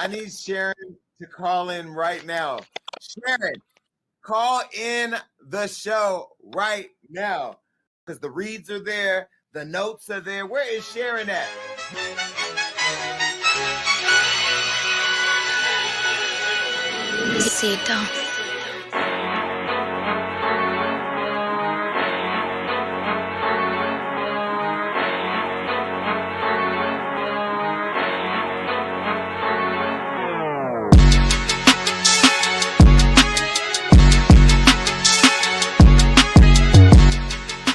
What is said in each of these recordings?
I need Sharyn to call in right now. Sharyn, call in the show right now because the reads are there, the notes are there. Where is Sharyn at? Sita.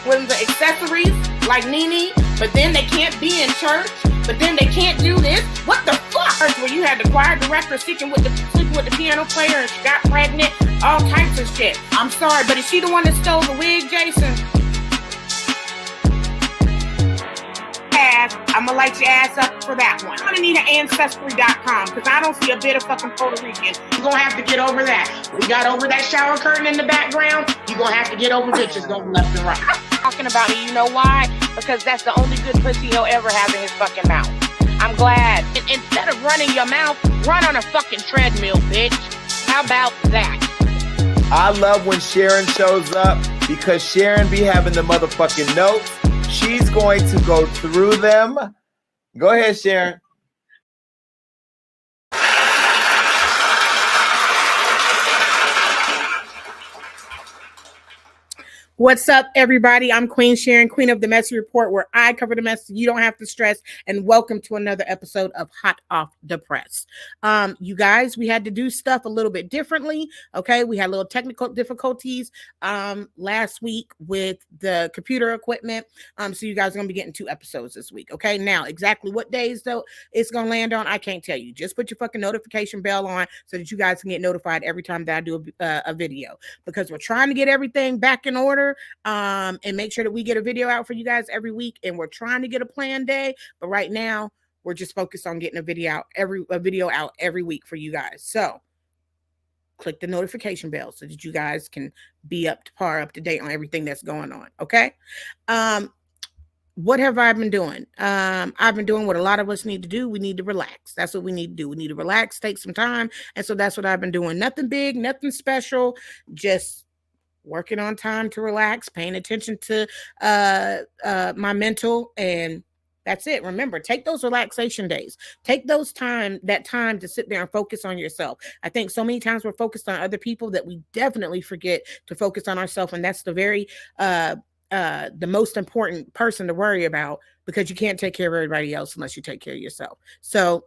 With the accessories like Nene, but then they can't be in church, but then they can't do this. What the fuck? Where you had the choir director sleeping with the piano player and she got pregnant, all types of shit. I'm sorry, but is she the one that stole the wig, Jason? I'm gonna light your ass up for that one. I'm gonna need an ancestry.com because I don't see a bit of fucking Puerto Rican. You're gonna have to get over that. We got over that shower curtain in the background. You're gonna have to get over bitches going left and right. Talking about me, you know why? Because that's the only good pussy he'll ever have in his fucking mouth. I'm glad. Instead of running your mouth, run on a fucking treadmill, bitch. How about that? I love when Sharyn shows up because Sharyn be having the motherfucking notes. She's going to go through them. Go ahead, Sharyn. What's up, everybody? I'm Queen Sharyn, Queen of the Messy Report, where I cover the mess so you don't have to stress. And welcome to another episode of Hot Off the Press. You guys, we had to do stuff a little bit differently. Okay, we had little technical difficulties last week with the computer equipment. So you guys are gonna be getting 2 episodes this week. Okay, now exactly what days though it's gonna land on, I can't tell you. Just put your fucking notification bell on so that you guys can get notified every time that I do a video, because we're trying to get everything back in order. And make sure that we get a video out for you guys every week, and we're trying to get a planned day, but right now we're just focused on getting a video out every week for you guys. So click the notification bell so that you guys can be up to date on everything that's going on. Okay. What have I been doing? I've been doing what a lot of us need to do. We need to relax. That's what we need to do. We need to relax, take some time. And so that's what I've been doing. Nothing big, nothing special, just working on time to relax, paying attention to my mental, and that's it. Remember, take those relaxation days. Take that time to sit there and focus on yourself. I think so many times we're focused on other people that we definitely forget to focus on ourselves, and that's the most important person to worry about, because you can't take care of everybody else unless you take care of yourself. So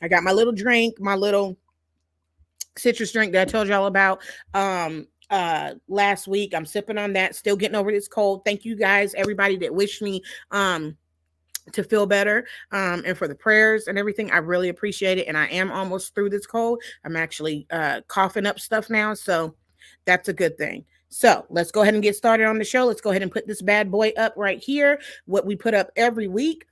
I got my little drink, my little citrus drink that I told y'all about last week. I'm sipping on that, still getting over this cold. Thank you guys, everybody that wished me to feel better and for the prayers and everything. I really appreciate it. And I am almost through this cold. I'm actually coughing up stuff now, so that's a good thing. So let's go ahead and get started on the show. Let's go ahead and put this bad boy up right here, what we put up every week.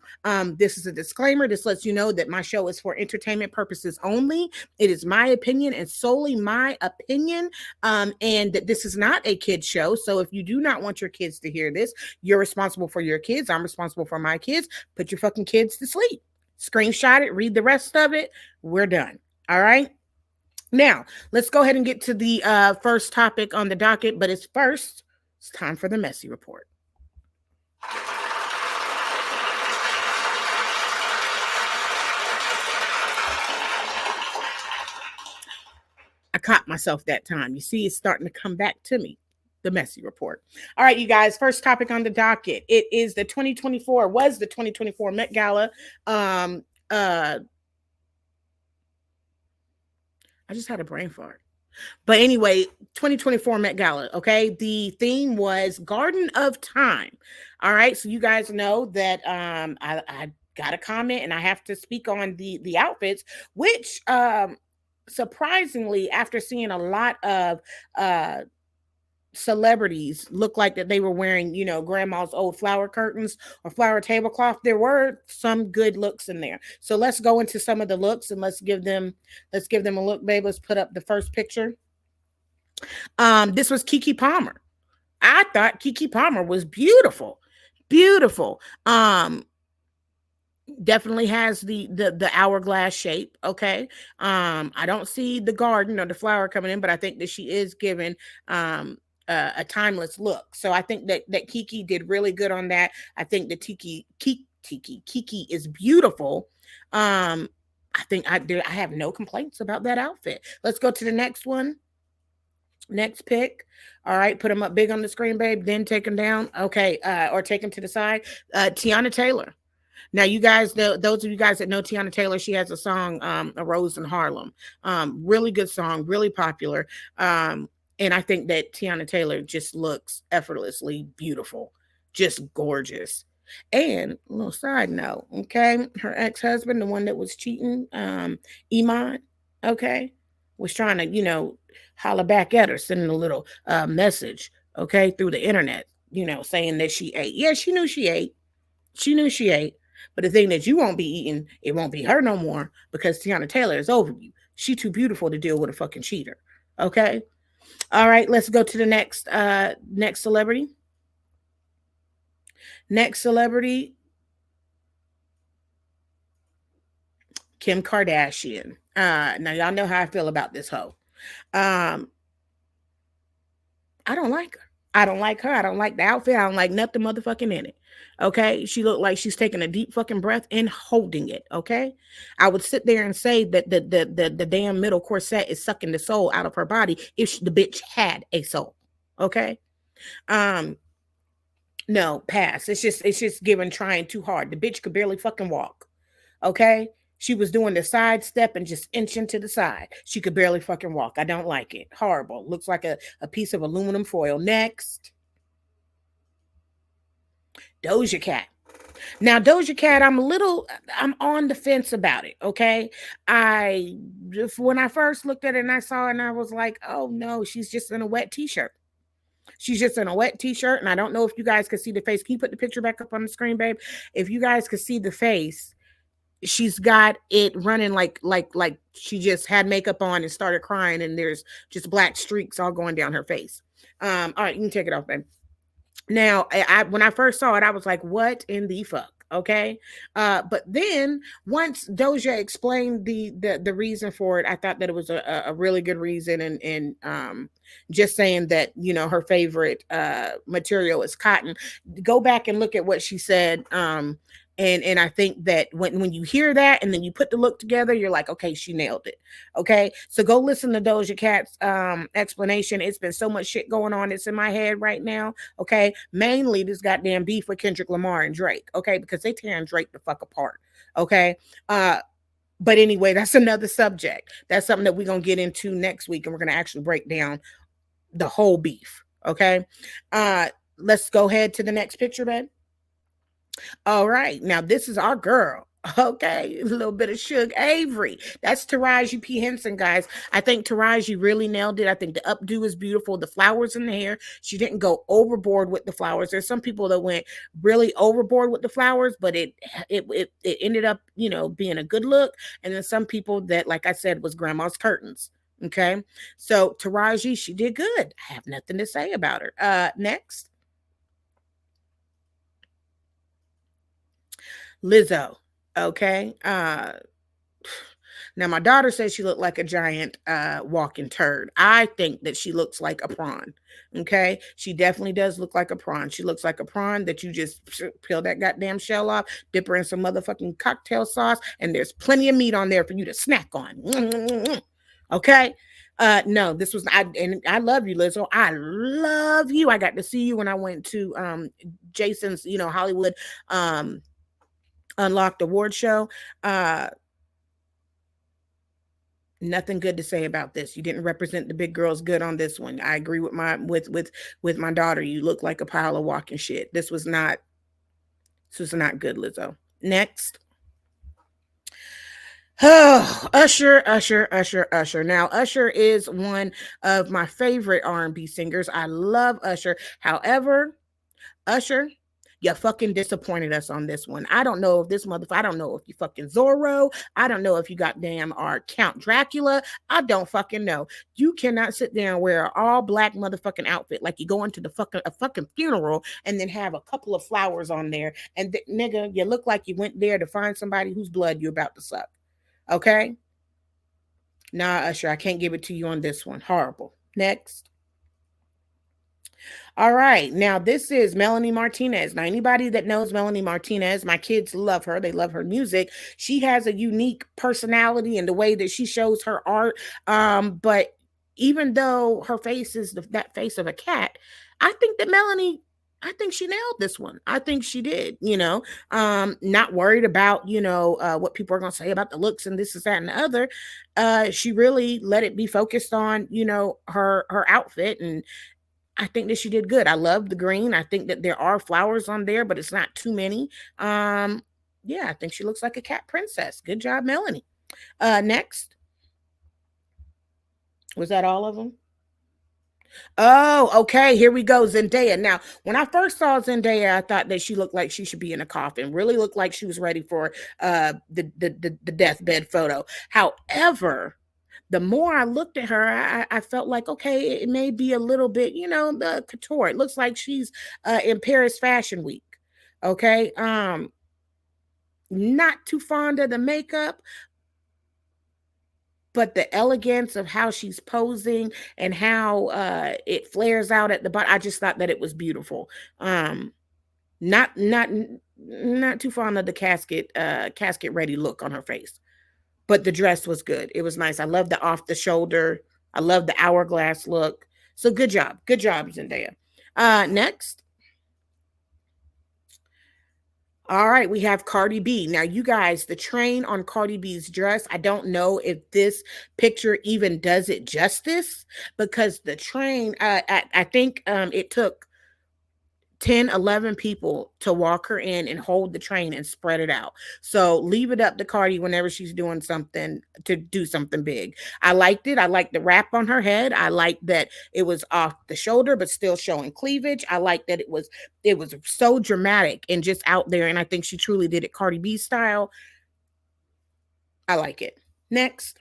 This is a disclaimer. This lets you know that my show is for entertainment purposes only. It is my opinion and solely my opinion, and that this is not a kid's show. So if you do not want your kids to hear this, you're responsible for your kids. I'm responsible for my kids. Put your fucking kids to sleep. Screenshot it. Read the rest of it. We're done. All right. Now, let's go ahead and get to the first topic on the docket, but it's time for the Messy Report. I caught myself that time. You see, it's starting to come back to me, the Messy Report. All right, you guys, first topic on the docket. It is the 2024 Met Gala. I just had a brain fart. But anyway, 2024 Met Gala, okay? The theme was Garden of Time. All right, so you guys know that I got a comment and I have to speak on the outfits, which surprisingly, after seeing a lot of celebrities look like that they were wearing, grandma's old flower curtains or flower tablecloth, there were some good looks in there. So let's go into some of the looks and let's give them a look, babe. Let's put up the first picture. This was Keke Palmer. I thought Keke Palmer was beautiful. Beautiful. Definitely has the hourglass shape. Okay. I don't see the garden or the flower coming in, but I think that she is given a timeless look. So I think that Keke did really good on that. I think that Keke is beautiful. I think I have no complaints about that outfit. Let's go to the next one. Next pick. All right, put them up big on the screen, babe. Then take them down. Okay, or take them to the side. Tiana Taylor. Now, you guys, those of you guys that know Tiana Taylor, she has a song, "A Rose in Harlem." Really good song, really popular. And I think that Tiana Taylor just looks effortlessly beautiful, just gorgeous. And a little side note, okay, her ex-husband, the one that was cheating, Iman, okay, was trying to, holler back at her, sending a little message, okay, through the internet, saying that she ate. Yeah, she knew she ate. She knew she ate. But the thing that you won't be eating, it won't be her no more because Tiana Taylor is over you. She too beautiful to deal with a fucking cheater. Okay. All right. Let's go to the next celebrity. Next celebrity, Kim Kardashian. Now y'all know how I feel about this hoe. Um, I don't like her. I don't like her. I don't like the outfit. I don't like nothing motherfucking in it. Okay. She looked like she's taking a deep fucking breath and holding it. Okay. I would sit there and say that the damn middle corset is sucking the soul out of her body if the bitch had a soul. Okay. Um, no, pass. It's just giving trying too hard. The bitch could barely fucking walk. Okay. She was doing the side step and just inching to the side. She could barely fucking walk. I don't like it. Horrible. Looks like a piece of aluminum foil. Next, Doja Cat. Now, Doja Cat, I'm on the fence about it. Okay. When I first looked at it and I saw it and I was like, oh no, she's just in a wet t-shirt. She's just in a wet t-shirt. And I don't know if you guys can see the face. Can you put the picture back up on the screen, babe? If you guys could see the face, she's got it running like she just had makeup on and started crying and there's just black streaks all going down her face. All right, you can take it off, babe. Now, when I first saw it, I was like, what in the fuck? Okay. But then once Doja explained the reason for it, I thought that it was a really good reason. And just saying that, her favorite material is cotton. Go back and look at what she said. And I think that when you hear that and then you put the look together, you're like, okay, she nailed it. Okay. So go listen to Doja Cat's explanation. It's been so much shit going on. It's in my head right now. Okay. Mainly this goddamn beef with Kendrick Lamar and Drake. Okay. Because they tearing Drake the fuck apart. Okay. But anyway, that's another subject. That's something that we're going to get into next week. And we're going to actually break down the whole beef. Okay. Let's go ahead to the next picture, babe. All right. Now, this is our girl. Okay. A little bit of Suge Avery. That's Taraji P. Henson, guys. I think Taraji really nailed it. I think the updo is beautiful. The flowers in the hair. She didn't go overboard with the flowers. There's some people that went really overboard with the flowers, but it ended up, being a good look. And then some people that, like I said, was grandma's curtains. Okay. So Taraji, she did good. I have nothing to say about her. Next. Lizzo. Okay. Now my daughter says she looked like a giant walking turd. I think that she looks like a prawn. Okay. She definitely does look like a prawn. She looks like a prawn that you just peel that goddamn shell off, dip her in some motherfucking cocktail sauce, and there's plenty of meat on there for you to snack on. Okay. No, this was I love you, Lizzo. I love you. I got to see you when I went to Jason's, Hollywood Unlocked award show. Nothing good to say about this. You didn't represent the big girls good on this one. I agree with my daughter. You look like a pile of walking shit. This was not good, Lizzo. Next. Oh, Usher. Now, Usher is one of my favorite R&B singers. I love Usher. However, Usher, You fucking disappointed us on this one. I don't know if this motherfucker, I don't know if you fucking Zorro. I don't know if you got damn or Count Dracula. I don't fucking know. You cannot sit there and wear an all black motherfucking outfit like you go into the fucking a fucking funeral and then have a couple of flowers on there. And nigga, you look like you went there to find somebody whose blood you're about to suck. Okay? Nah, Usher, I can't give it to you on this one. Horrible. Next. All right. Now, this is Melanie Martinez. Now, anybody that knows Melanie Martinez, my kids love her. They love her music. She has a unique personality in the way that she shows her art. But even though her face is that face of a cat, I think that Melanie, I think she nailed this one. I think she did, not worried about, what people are going to say about the looks and this, is that, and the other. She really let it be focused on, her outfit, and I think that she did good. I love the green. I think that there are flowers on there, but it's not too many. Yeah, I think she looks like a cat princess. Good job, Melanie. Next. Was that all of them? Oh, okay. Here we go. Zendaya. Now, when I first saw Zendaya, I thought that she looked like she should be in a coffin. Really looked like she was ready for the deathbed photo. However, the more I looked at her, I felt like, okay, it may be a little bit, the couture. It looks like she's in Paris Fashion Week. Okay. Not too fond of the makeup, but the elegance of how she's posing and how it flares out at the bottom, I just thought that it was beautiful. Not too fond of the casket ready look on her face, but the dress was good. It was nice. I love the off the shoulder. I love the hourglass look. So good job, Zendaya. Next. All right, we have Cardi B. Now, you guys, the train on Cardi B's dress, I don't know if this picture even does it justice, because the train, I think it took 10, 11 people to walk her in and hold the train and spread it out. So leave it up to Cardi whenever she's doing something to do something big. I liked it. I liked the wrap on her head. I liked that it was off the shoulder, but still showing cleavage. I liked that it was so dramatic and just out there. And I think she truly did it Cardi B style. I like it. Next.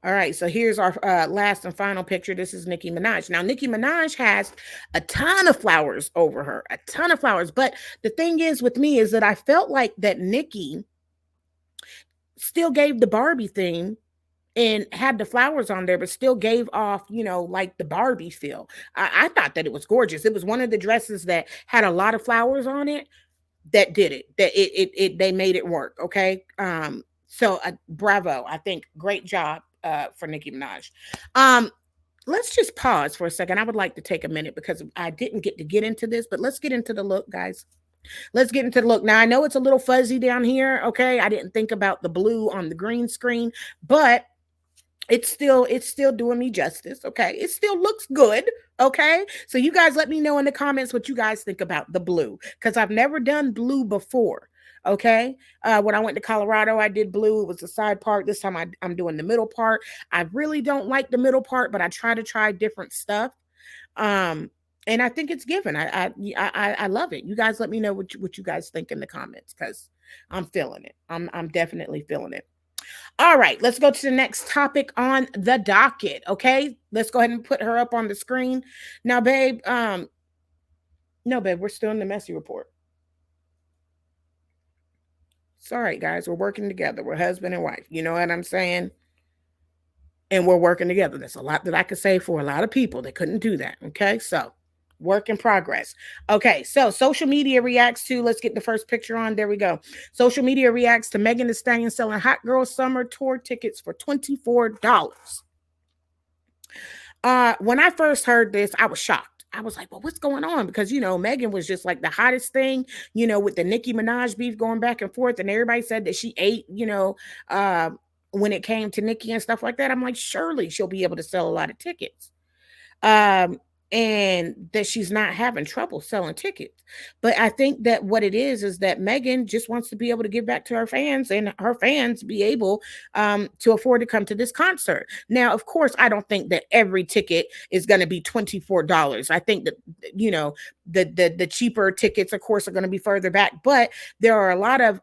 All right, so here's our last and final picture. This is Nicki Minaj. Now, Nicki Minaj has a ton of flowers over her, a ton of flowers. But the thing is with me is that I felt like that Nicki still gave the Barbie thing and had the flowers on there, but still gave off, like the Barbie feel. I thought that it was gorgeous. It was one of the dresses that had a lot of flowers on it that did it. That they made it work. Okay. So bravo. I think great job for Nicki Minaj. Let's just pause for a second. I would like to take a minute because I didn't get into this, but let's get into the look, guys. Let's get into the look. Now, I know it's a little fuzzy down here. Okay. I didn't think about the blue on the green screen, but it's still doing me justice. Okay. It still looks good. Okay. So you guys let me know in the comments what you guys think about the blue, because I've never done blue before. Okay. When I went to Colorado, I did blue. It was the side part. This time I'm doing the middle part. I really don't like the middle part, but I try different stuff. And I think it's given. I love it. You guys let me know what you guys think in the comments, because I'm feeling it. I'm definitely feeling it. All right, let's go to the next topic on the docket. Okay, let's go ahead and put her up on the screen now, babe. No, babe, we're still in the messy report. It's all right, guys. We're working together. We're husband and wife. You know what I'm saying? And we're working together. There's a lot that I could say for a lot of people that couldn't do that. Okay, so work in progress. Okay, so social media reacts to, let's get the first picture on. There we go. Social media reacts to Megan Thee Stallion selling Hot Girl Summer Tour tickets for $24. When I first heard this, I was shocked. I was like, well, what's going on? Because, Megan was just like the hottest thing, with the Nicki Minaj beef going back and forth. And everybody said that she ate, when it came to Nicki and stuff like that. I'm like, surely she'll be able to sell a lot of tickets. and that she's not having trouble selling tickets. But I think that what it is that Megan just wants to be able to give back to her fans, and her fans be able to afford to come to this concert. Now, of course, I don't think that every ticket is going to be $24. I think that, you know, the cheaper tickets, of course, are going to be further back. But there are a lot of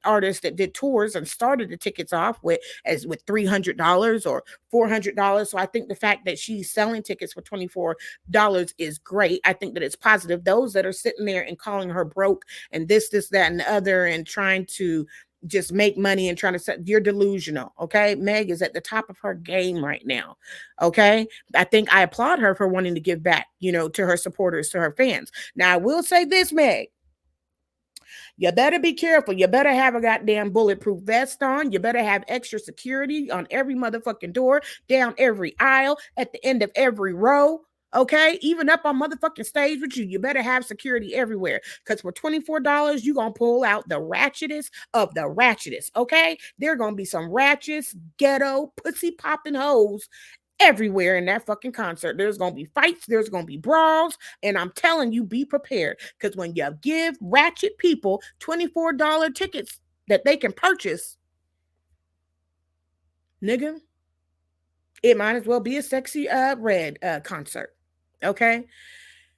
artists that did tours and started the tickets off with $300 or $400. So I think the fact that she's selling tickets for $24 is great. I think that it's positive. Those that are sitting there and calling her broke and this, that, and the other, and trying to just make money and trying to set, you're delusional. Okay. Meg is at the top of her game right now. Okay. I think I applaud her for wanting to give back, to her supporters, to her fans. Now I will say this, Meg, you better be careful. You better have a goddamn bulletproof vest on. You better have extra security on every motherfucking door, down every aisle, at the end of every row. Okay, even up on motherfucking stage with you, you better have security everywhere. Because for $24, you're going to pull out the ratchetest of the ratchetest. Okay, there are going to be some ratchets, ghetto, pussy popping hoes everywhere in that fucking concert. There's going to be fights, there's going to be brawls, and I'm telling you, be prepared. Because when you give ratchet people $24 tickets that they can purchase, nigga, it might as well be a sexy red concert. Okay,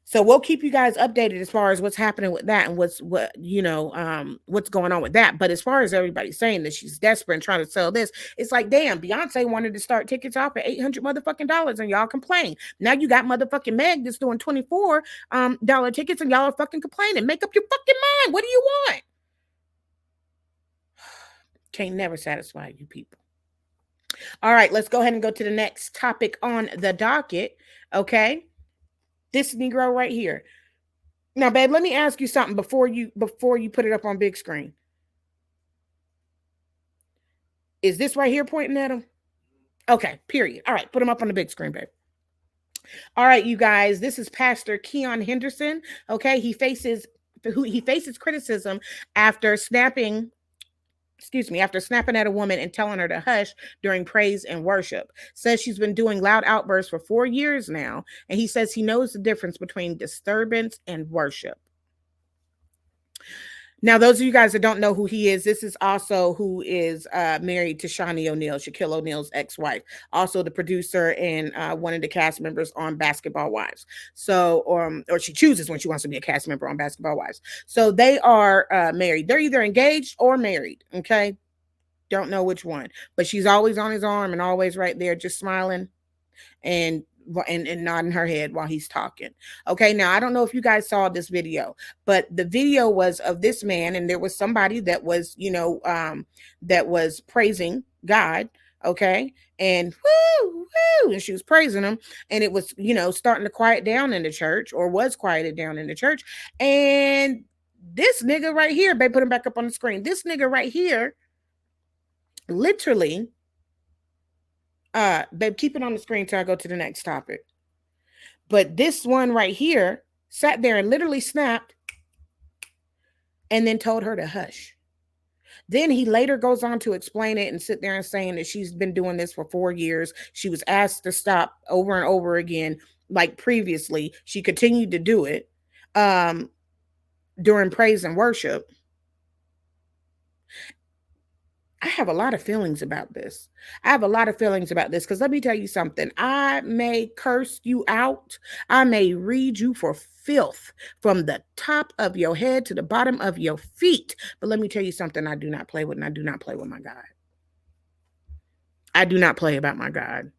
so we'll keep you guys updated as far as what's happening with that and what's going on with that. But as far as everybody's saying that she's desperate and trying to sell this, it's like, damn, Beyonce wanted to start tickets off at $800 motherfucking dollars, and y'all complain. Now you got motherfucking Meg that's doing $24 dollar tickets, and y'all are fucking complaining. Make up your fucking mind. What do you want? Can't never satisfy you people. All right, let's go ahead and go to the next topic on the docket. Okay. This Negro right here. Now, babe, let me ask you something before you put it up on big screen. Is this right here pointing at him? Okay, period. All right, put him up on the big screen, babe. All right, you guys, this is Pastor Keon Henderson. Okay, he faces criticism after snapping at a woman and telling her to hush during praise and worship. Says she's been doing loud outbursts for 4 years now, and he says he knows the difference between disturbance and worship. Now, those of you guys that don't know who he is, this is also who is married to Shawnee O'Neal, Shaquille O'Neal's ex-wife, also the producer and one of the cast members on Basketball Wives. So, or she chooses when she wants to be a cast member on Basketball Wives. So they are married. They're either engaged or married. Okay, don't know which one, but she's always on his arm and always right there, just smiling and nodding her head while he's talking. Okay, now I don't know if you guys saw this video, but the video was of this man, and there was somebody that was, that was praising God. Okay, and and she was praising him, and it was, starting to quiet down in the church, or was quieted down in the church. And this nigga right here, babe, put him back up on the screen. This nigga right here, literally, babe, keep it on the screen till I go to the next topic. But this one right here sat there and literally snapped and then told her to hush. Then he later goes on to explain it and sit there and saying that she's been doing this for 4 years. She was asked to stop over and over again, like previously. She continued to do it during praise and worship. I have a lot of feelings about this. Because let me tell you something. I may curse you out. I may read you for filth from the top of your head to the bottom of your feet. But let me tell you something. I do not play with, and I do not play with my God. I do not play about my God.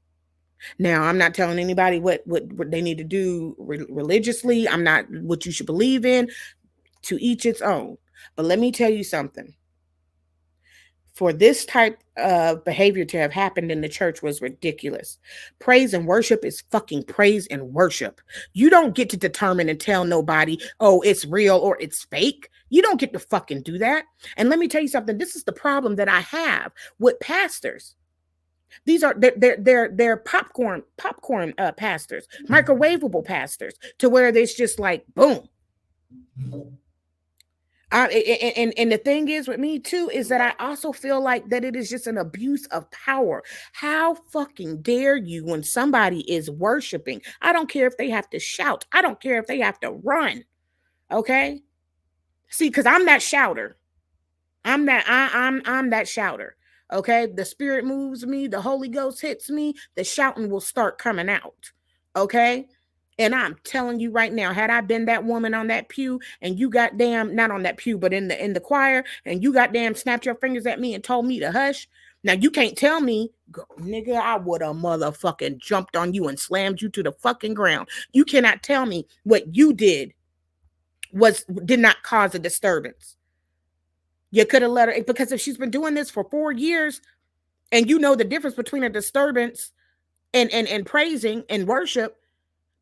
Now, I'm not telling anybody what they need to do religiously. I'm not what you should believe in. To each its own. But let me tell you something. For this type of behavior to have happened in the church was ridiculous. Praise and worship is fucking praise and worship. You don't get to determine and tell nobody, oh, it's real or it's fake. You don't get to fucking do that. And let me tell you something. This is the problem that I have with pastors. These are they're popcorn pastors, microwavable pastors, to where it's just like boom. And the thing is with me too is that I also feel like that it is just an abuse of power. How fucking dare you when somebody is worshiping? I don't care if they have to shout. I don't care if they have to run. Okay? See, because I'm that shouter. I'm that shouter. Okay? The spirit moves me, the Holy Ghost hits me, the shouting will start coming out. Okay? And I'm telling you right now, had I been that woman on that pew and you goddamn, not on that pew, but in the choir, and you goddamn snapped your fingers at me and told me to hush. Now you can't tell me, nigga, I would have motherfucking jumped on you and slammed you to the fucking ground. You cannot tell me what you did did not cause a disturbance. You could have let her, because if she's been doing this for 4 years and you know the difference between a disturbance and praising and worship,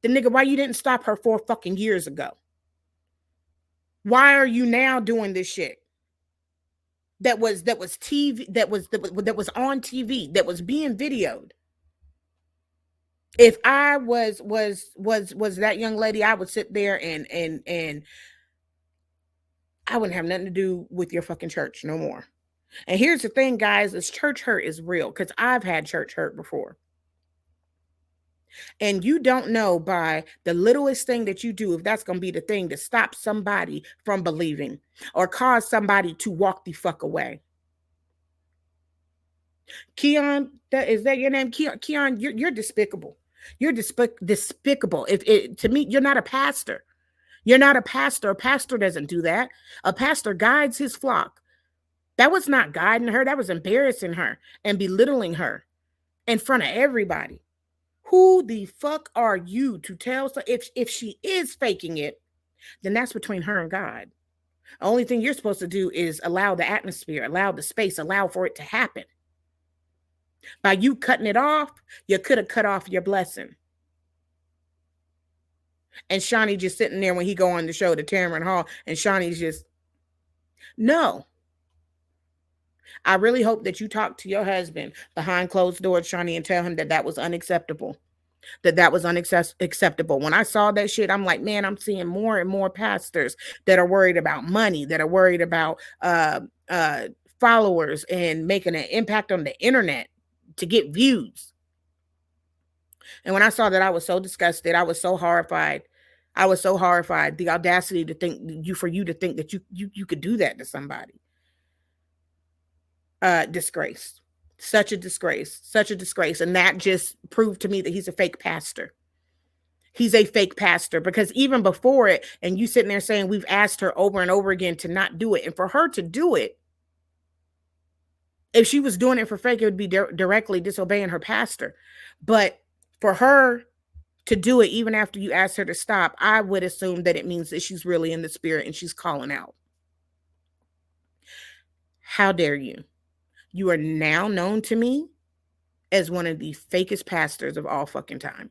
then nigga, why you didn't stop her 4 fucking years ago? Why are you now doing this shit? That was TV, that was on TV, that was being videoed. If I was that young lady, I would sit there and I wouldn't have nothing to do with your fucking church no more. And here's the thing, guys, is church hurt is real, because I've had church hurt before. And you don't know by the littlest thing that you do if that's going to be the thing to stop somebody from believing or cause somebody to walk the fuck away. Keon, is that your name? Keon, you're despicable. You're despicable. To me, you're not a pastor. You're not a pastor. A pastor doesn't do that. A pastor guides his flock. That was not guiding her. That was embarrassing her and belittling her in front of everybody. Who the fuck are you to tell? So if she is faking it, then that's between her and God. The only thing you're supposed to do is allow the atmosphere, allow the space, allow for it to happen. By you cutting it off, you could have cut off your blessing. And Shawnee just sitting there when he go on the show to Tamron Hall, and Shawnee's just, no. I really hope that you talk to your husband behind closed doors, Shawnee, and tell him that that was unacceptable. That was unacceptable. When I saw that shit, I'm like, man, I'm seeing more and more pastors that are worried about money, that are worried about followers and making an impact on the internet to get views. And when I saw that, I was so disgusted. I was so horrified. The audacity to think you to think that you could do that to somebody. Disgrace. Such a disgrace. And that just proved to me that he's a fake pastor. He's a fake pastor, because even before it, and you sitting there saying we've asked her over and over again to not do it. And for her to do it, if she was doing it for fake, it would be directly disobeying her pastor. But for her to do it, even after you asked her to stop, I would assume that it means that she's really in the spirit and she's calling out. How dare you? You are now known to me as one of the fakest pastors of all fucking time.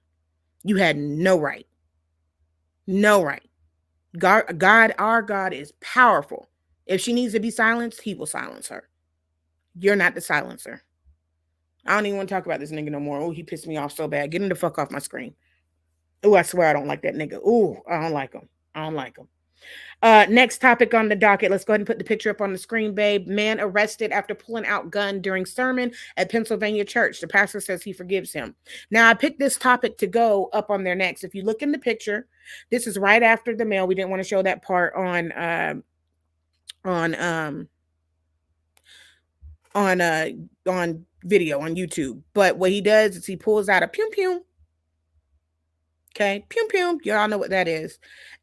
You had no right. No right. God, our God is powerful. If she needs to be silenced, he will silence her. You're not the silencer. I don't even want to talk about this nigga no more. Oh, he pissed me off so bad. Get him the fuck off my screen. Oh, I swear I don't like that nigga. Oh, I don't like him. Next topic on the docket. Let's go ahead and put the picture up on the screen, babe. Man arrested after pulling out gun during sermon at Pennsylvania church. The pastor says he forgives him. Now, I picked this topic to go up on there next. If you look in the picture, this is right after the mail. We didn't want to show that part on video on YouTube. But what he does is he pulls out a pew pew. Okay, pew pew. Y'all know what that is.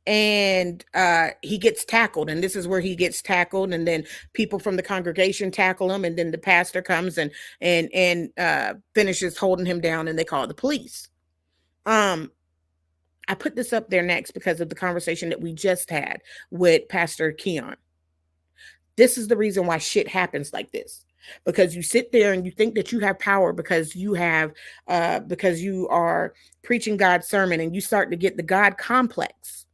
And he gets tackled, and this is where he gets tackled, and then people from the congregation tackle him, and then the pastor comes and finishes holding him down, and they call the police. I put this up there next because of the conversation that we just had with Pastor Keon. This is the reason why shit happens like this. Because you sit there and you think that you have power because you are preaching God's sermon, and you start to get the God complex.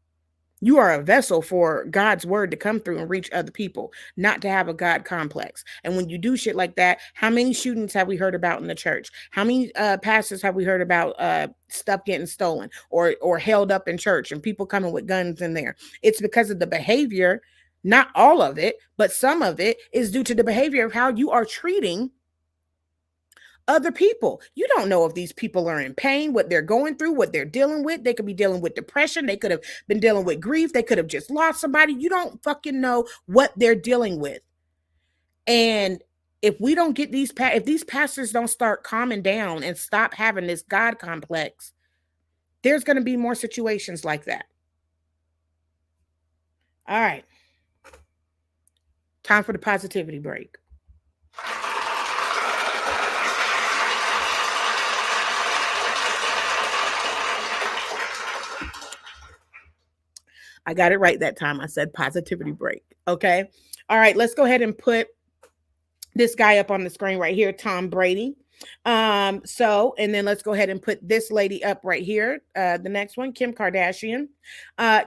You are a vessel for God's word to come through and reach other people, not to have a God complex. And when you do shit like that, how many shootings have we heard about in the church? How many pastors have we heard about stuff getting stolen or held up in church and people coming with guns in there? It's because of the behavior Not all of it, but some of it is due to the behavior of how you are treating other people. You don't know if these people are in pain, what they're going through, what they're dealing with. They could be dealing with depression. They could have been dealing with grief. They could have just lost somebody. You don't fucking know what they're dealing with. And if we don't get if these pastors don't start calming down and stop having this God complex, there's going to be more situations like that. All right. Time for the positivity break. I got it right that time. I said positivity break. Okay. All right. Let's go ahead and put this guy up on the screen right here, Tom Brady. And then let's go ahead and put this lady up right here. The next one, Kim Kardashian.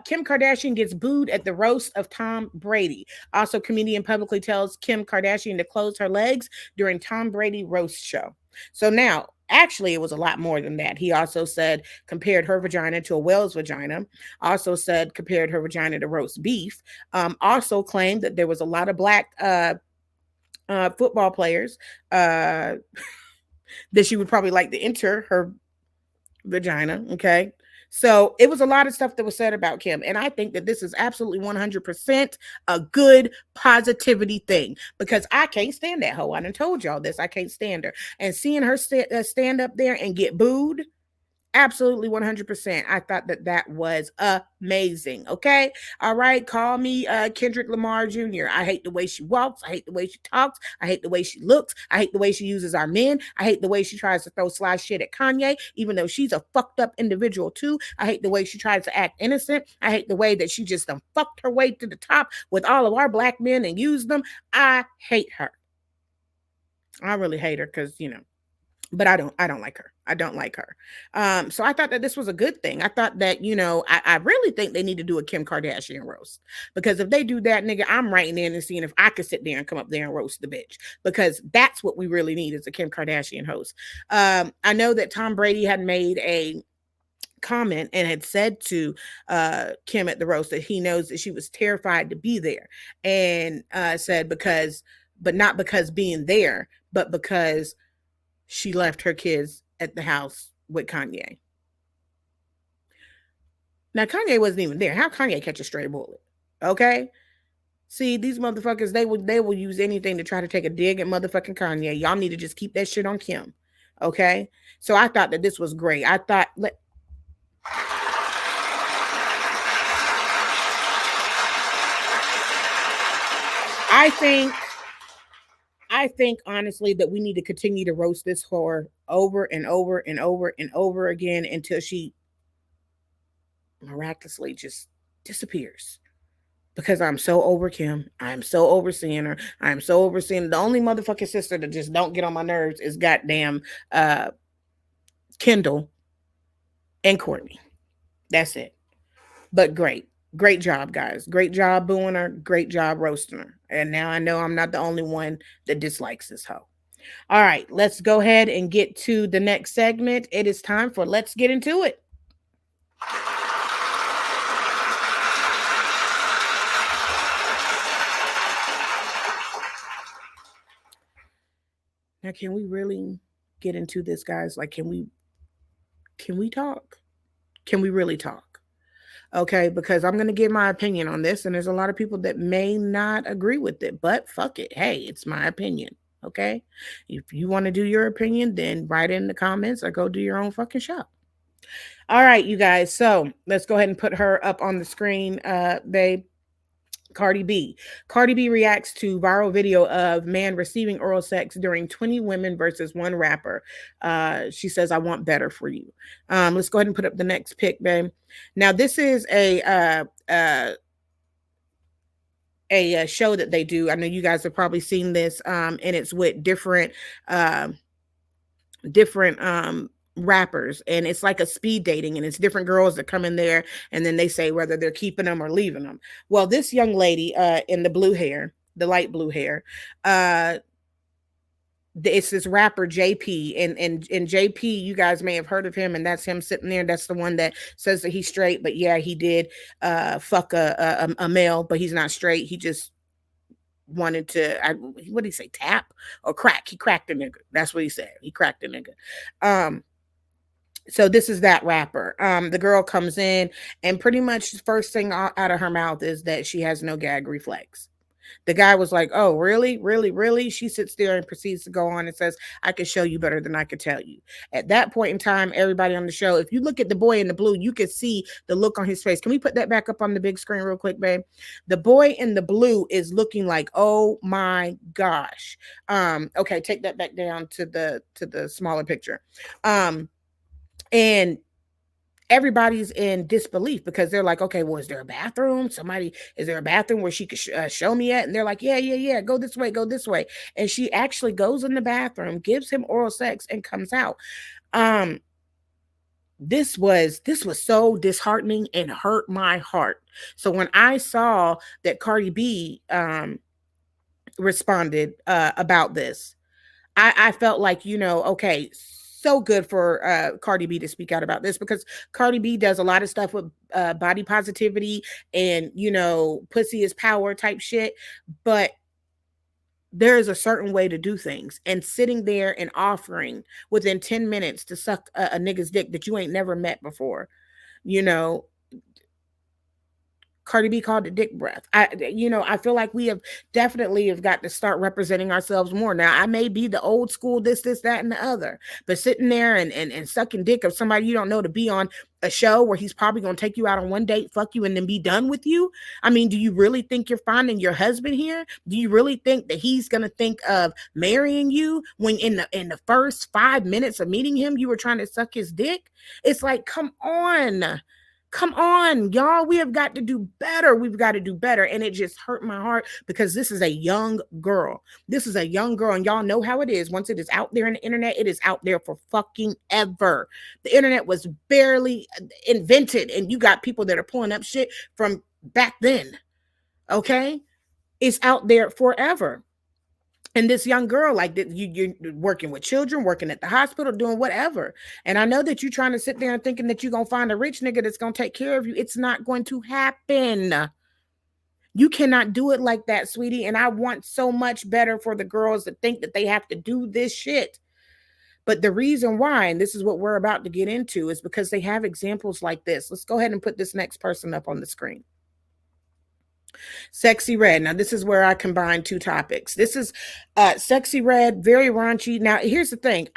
Kim Kardashian gets booed at the roast of Tom Brady. Also, comedian publicly tells Kim Kardashian to close her legs during Tom Brady roast show. So now, actually, it was a lot more than that. He also said compared her vagina to a whale's vagina. Also said compared her vagina to roast beef. Also claimed that there was a lot of black football players that she would probably like to enter her vagina. Okay. So it was a lot of stuff that was said about Kim. And I think that this is absolutely 100% a good positivity thing, because I can't stand that hoe. I done told y'all this. I can't stand her. And seeing her stand up there and get booed, absolutely 100%. I thought that was amazing. Okay. All right. Call me Kendrick Lamar Jr. I hate the way she walks. I hate the way she talks. I hate the way she looks. I hate the way she uses our men. I hate the way she tries to throw sly shit at Kanye, even though she's a fucked up individual too. I hate the way she tries to act innocent. I hate the way that she just done fucked her way to the top with all of our black men and used them. I hate her. I really hate her because, but I don't like her. I don't like her. So I thought that this was a good thing. I thought that, I really think they need to do a Kim Kardashian roast, because if they do that, nigga, I'm writing in and seeing if I could sit there and come up there and roast the bitch, because that's what we really need is a Kim Kardashian host. I know that Tom Brady had made a comment and had said to Kim at the roast that he knows that she was terrified to be there, and said but not because being there, but because she left her kids at the house with Kanye. Now, Kanye wasn't even there. How Kanye catch a stray bullet? Okay? See, these motherfuckers, they will use anything to try to take a dig at motherfucking Kanye. Y'all need to just keep that shit on Kim. Okay? So I thought that this was great. I thought... I think honestly that we need to continue to roast this whore over and over and over and over again until she miraculously just disappears. Because I'm so over Kim. I'm so overseeing her. I'm so overseeing. The only motherfucking sister that just don't get on my nerves is goddamn Kendall and Courtney. That's it. But great. Great job, guys. Great job booing her. Great job roasting her. And now I know I'm not the only one that dislikes this hoe. All right, let's go ahead and get to the next segment. It is time for Let's Get Into It. Now, can we really get into this, guys? Like, can we talk? Can we really talk? Okay, because I'm going to give my opinion on this, and there's a lot of people that may not agree with it, but fuck it. Hey, it's my opinion. Okay, if you want to do your opinion, then write in the comments or go do your own fucking show. All right, you guys. So let's go ahead and put her up on the screen, babe. Cardi B. Cardi B reacts to viral video of man receiving oral sex during 20 women versus one rapper. She says, I want better for you. Let's go ahead and put up the next pic, babe. Now, this is a show that they do. I know you guys have probably seen this, and it's with different rappers, and it's like a speed dating, and it's different girls that come in there, and then they say whether they're keeping them or leaving them. Well, this young lady in the blue hair, the light blue hair, It's this rapper JP, and JP, you guys may have heard of him, and that's him sitting there. That's the one that says that he's straight, but yeah, he did fuck a male, but he's not straight. He just wanted to, what did he say, tap or crack? He cracked the nigga. That's what he said. He cracked the nigga. So this is that rapper. The girl comes in, and pretty much the first thing out of her mouth is that she has no gag reflex. The guy was like, "Oh, really? Really? Really?" She sits there and proceeds to go on and says, "I can show you better than I could tell you." At that point in time, everybody on the show, if you look at the boy in the blue, you can see the look on his face. Can we put that back up on the big screen real quick, babe? The boy in the blue is looking like, "Oh my gosh." Okay, take that back down to the smaller picture. And everybody's in disbelief because they're like, okay, well, is there a bathroom? Is there a bathroom where she could show me at? And they're like, yeah, go this way, go this way. And she actually goes in the bathroom, gives him oral sex, and comes out. This was so disheartening and hurt my heart. So when I saw that Cardi B responded about this, I felt like, okay, so good for Cardi B to speak out about this, because Cardi B does a lot of stuff with body positivity and, pussy is power type shit. But there is a certain way to do things, and sitting there and offering within 10 minutes to suck a nigga's dick that you ain't never met before, Cardi B called it dick breath. I feel like we have got to start representing ourselves more. Now, I may be the old school, this, that, and the other, but sitting there and sucking dick of somebody you don't know to be on a show where he's probably going to take you out on one date, fuck you, and then be done with you. I mean, do you really think you're finding your husband here? Do you really think that he's going to think of marrying you when in the first 5 minutes of meeting him, you were trying to suck his dick? It's like, come on. Come on, y'all. We have got to do better. We've got to do better. And it just hurt my heart because this is a young girl. This is a young girl. And y'all know how it is. Once it is out there in the internet, it is out there for fucking ever. The internet was barely invented, and you got people that are pulling up shit from back then. Okay? It's out there forever. And this young girl, like, you're working with children, working at the hospital, doing whatever. And I know that you're trying to sit there and thinking that you're going to find a rich nigga that's going to take care of you. It's not going to happen. You cannot do it like that, sweetie. And I want so much better for the girls that think that they have to do this shit. But the reason why, and this is what we're about to get into, is because they have examples like this. Let's go ahead and put this next person up on the screen. Sexy Red. Now, this is where I combine two topics. This is Sexy Red, very raunchy. Now, here's the thing.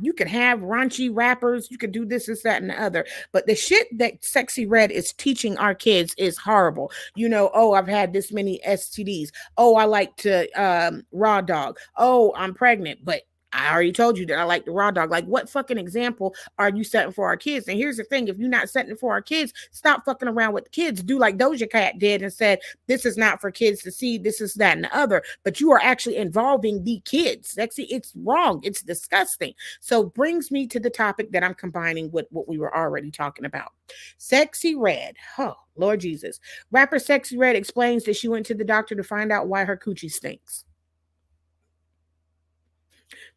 You can have raunchy rappers. You can do this, that, and the other. But the shit that Sexy Red is teaching our kids is horrible. Oh, I've had this many STDs. Oh, I like to raw dog. Oh, I'm pregnant. But I already told you that I like the raw dog. Like, what fucking example are you setting for our kids? And here's the thing. If you're not setting it for our kids, stop fucking around with the kids. Do like Doja Cat did and said, this is not for kids to see. This is that and the other. But you are actually involving the kids. Sexy, it's wrong. It's disgusting. So brings me to the topic that I'm combining with what we were already talking about. Sexy Red. Oh, Lord Jesus. Rapper Sexy Red explains that she went to the doctor to find out why her coochie stinks.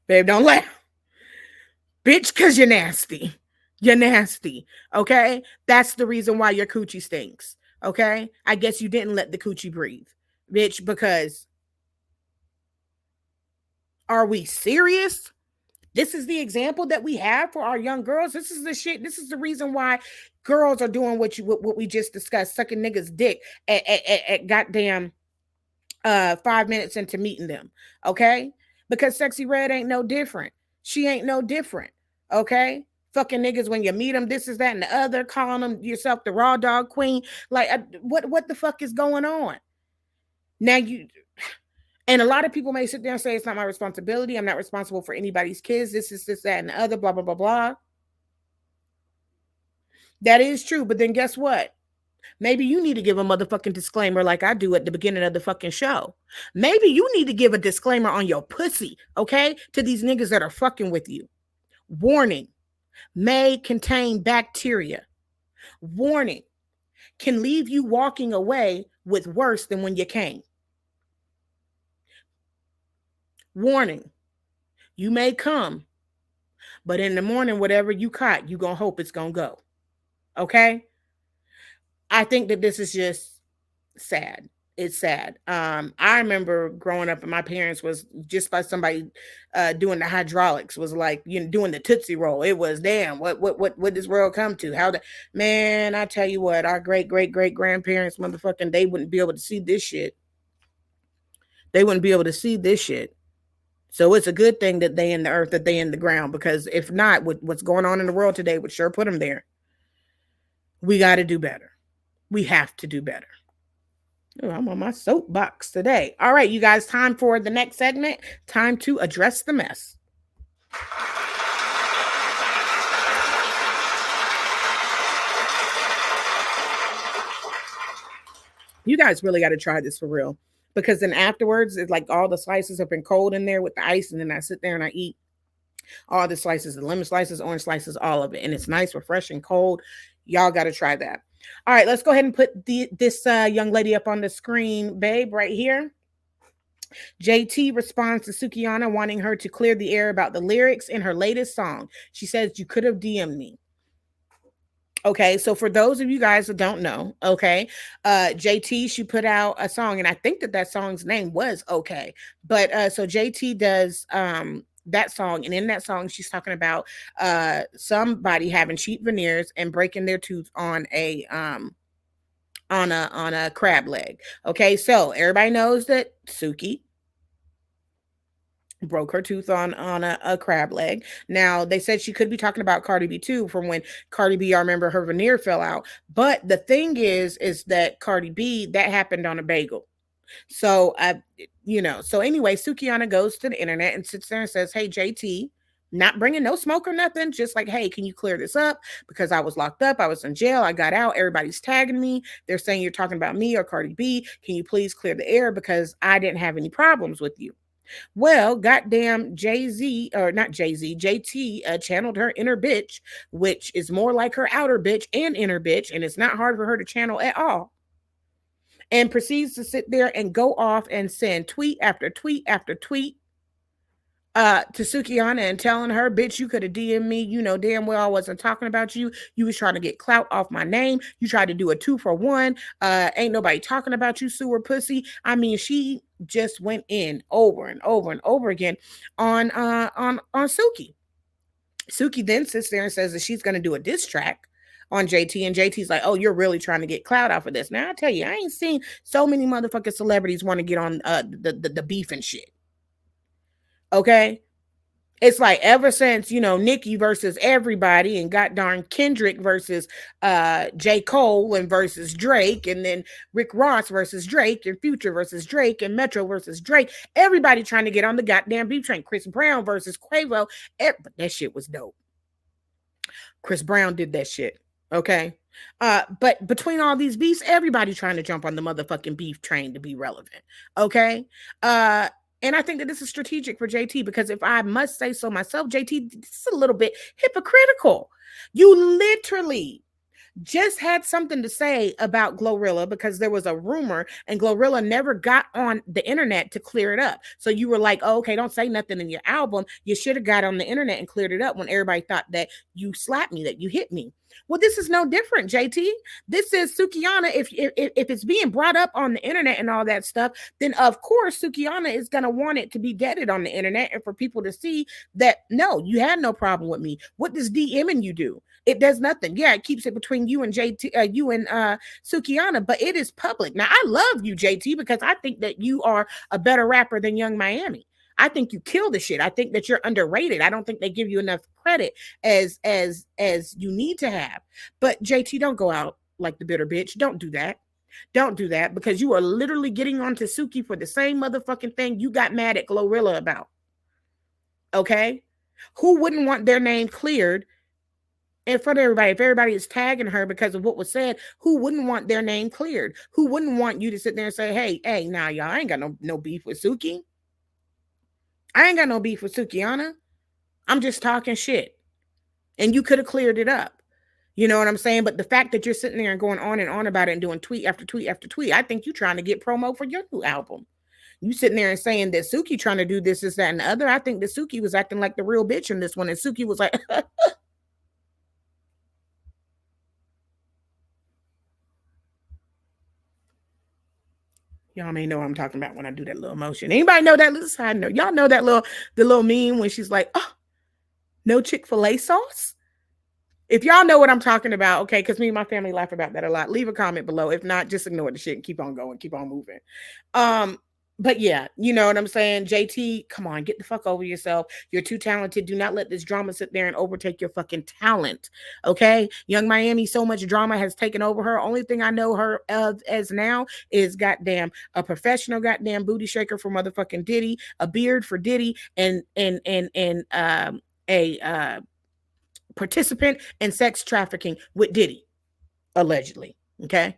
Babe, don't laugh. Bitch, because you're nasty. You're nasty. Okay? That's the reason why your coochie stinks. Okay? I guess you didn't let the coochie breathe. Bitch, because are we serious? This is the example that we have for our young girls. This is the shit. This is the reason why girls are doing what we just discussed, sucking niggas' dick at goddamn 5 minutes into meeting them. Okay? Because Sexy Red ain't no different. She ain't no different. Okay? Fucking niggas when you meet them, this is that and the other, calling them yourself the raw dog queen. Like, what the fuck is going on? Now and a lot of people may sit there and say, it's not my responsibility. I'm not responsible for anybody's kids. This, that, and the other, blah, blah, blah, blah. That is true. But then guess what? Maybe you need to give a motherfucking disclaimer like I do at the beginning of the fucking show. Maybe you need to give a disclaimer on your pussy, okay? To these niggas that are fucking with you. Warning, may contain bacteria. Warning, can leave you walking away with worse than when you came. Warning, You may come, but in the morning, whatever you caught, you gonna hope it's gonna go. Okay? I think that this is just sad. It's sad. I remember growing up and my parents was just by somebody doing the hydraulics was like, doing the Tootsie Roll. It was damn, what this world come to? How the man, I tell you what, our great grandparents, motherfucking, they wouldn't be able to see this shit. They wouldn't be able to see this shit. So it's a good thing that they in the earth, that they in the ground, because if not, with what's going on in the world today would sure put them there. We got to do better. We have to do better. Oh, I'm on my soapbox today. All right, you guys, time for the next segment. Time to address the mess. You guys really got to try this for real, because then afterwards, it's like all the slices have been cold in there with the ice, and then I sit there and I eat all the slices, the lemon slices, orange slices, all of it, and it's nice, refreshing, cold. Y'all got to try that. All right, let's go ahead and put this young lady up on the screen, babe, right here. JT responds to Sukihana wanting her to clear the air about the lyrics in her latest song. She says, "You could have DM'd me." Okay, so for those of you guys that don't know, okay, JT, she put out a song, and I think that song's name was Okay. But so JT does that song, and in that song, she's talking about somebody having cheap veneers and breaking their tooth on a crab leg. Okay, so everybody knows that Suki broke her tooth on a crab leg. Now they said she could be talking about Cardi B too, from when Cardi B, I remember her veneer fell out. But the thing is that Cardi B, that happened on a bagel. So so anyway, Sukihana goes to the internet and sits there and says, "Hey JT, not bringing no smoke or nothing, just like, hey, can you clear this up? Because I was locked up, I was in jail, I got out, everybody's tagging me, they're saying you're talking about me or Cardi B. Can you please clear the air, because I didn't have any problems with you?" Well, goddamn Jay-Z, or not Jay-Z, JT channeled her inner bitch, which is more like her outer bitch and inner bitch, and it's not hard for her to channel at all. And proceeds to sit there and go off and send tweet after tweet after tweet to Sukihana and telling her, "Bitch, you could have DM'd me. You know damn well I wasn't talking about you. You was trying to get clout off my name. You tried to do a 2-for-1. Ain't nobody talking about you, sewer pussy." I mean, she just went in over and over and over again on Suki. Suki then sits there and says that she's going to do a diss track on JT, and JT's like, "Oh, you're really trying to get clout off of this." Now I tell you, I ain't seen so many motherfucking celebrities want to get on the beef and shit. Okay, it's like ever since Nicki versus everybody, and got darn Kendrick versus J. Cole and versus Drake, and then Rick Ross versus Drake, and Future versus Drake, and Metro versus Drake. Everybody trying to get on the goddamn beef train. Chris Brown versus Quavo. But that shit was dope. Chris Brown did that shit. Okay. But between all these beefs, everybody trying to jump on the motherfucking beef train to be relevant. Okay. And I think that this is strategic for JT, because if I must say so myself, JT, this is a little bit hypocritical. You literally just had something to say about Glorilla, because there was a rumor and Glorilla never got on the internet to clear it up. So you were like, "Oh, okay, don't say nothing in your album. You should have got on the internet and cleared it up," when everybody thought that you slapped me, that you hit me. Well, this is no different, JT. This is Sukihana. If it's being brought up on the internet and all that stuff, then of course Sukihana is going to want it to be deaded on the internet, and for people to see that, no, you had no problem with me. What does DMing you do? It does nothing. Yeah, it keeps it between you and JT, you and Sukihana, but it is public. Now, I love you, JT, because I think that you are a better rapper than Young Miami. I think you kill the shit. I think that you're underrated. I don't think they give you enough credit as you need to have. But JT, don't go out like the bitter bitch. Don't do that. Don't do that, because you are literally getting onto Suki for the same motherfucking thing you got mad at Glorilla about. Okay? Who wouldn't want their name cleared in front of everybody? If everybody is tagging her because of what was said, who wouldn't want their name cleared? Who wouldn't want you to sit there and say, hey, now y'all, I ain't got no beef with Suki. I ain't got no beef with Sukihana. I'm just talking shit. And you could have cleared it up. You know what I'm saying? But the fact that you're sitting there and going on and on about it and doing tweet after tweet after tweet, I think you're trying to get promo for your new album. You sitting there and saying that Suki trying to do this, that, and the other. I think that Suki was acting like the real bitch in this one. And Suki was like, y'all may know what I'm talking about when I do that little motion. Anybody know that little side note? Y'all know that the little meme when she's like, oh, no Chick-fil-A sauce? If y'all know what I'm talking about, okay, because me and my family laugh about that a lot. Leave a comment below. If not, just ignore the shit and keep on going, keep on moving. But yeah, you know what I'm saying? JT, come on, get the fuck over yourself. You're too talented. Do not let this drama sit there and overtake your fucking talent. Okay? Young Miami, so much drama has taken over her. Only thing I know her of as now is goddamn a professional goddamn booty shaker for motherfucking Diddy, a beard for Diddy, and a participant in sex trafficking with Diddy, allegedly. Okay?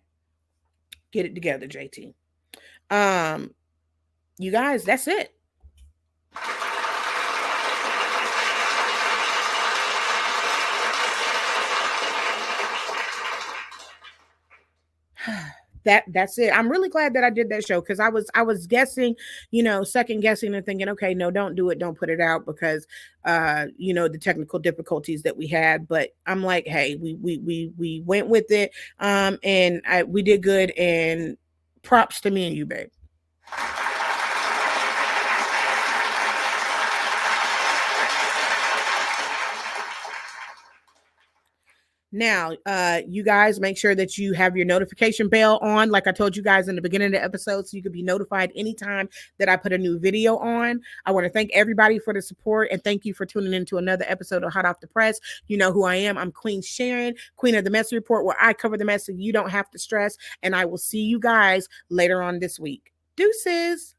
Get it together, JT. You guys, that's it. That's it. I'm really glad that I did that show because I was guessing, you know, second guessing and thinking, okay, no, don't do it, don't put it out because you know, the technical difficulties that we had. But I'm like, hey, we went with it, and we did good, and props to me and you, babe. Now, you guys make sure that you have your notification bell on, like I told you guys in the beginning of the episode, so you can be notified anytime that I put a new video on. I want to thank everybody for the support and thank you for tuning into another episode of Hot Off the Press. You know who I am. I'm Queen Sharyn, Queen of the Mess Report, where I cover the mess so you don't have to stress. And I will see you guys later on this week. Deuces.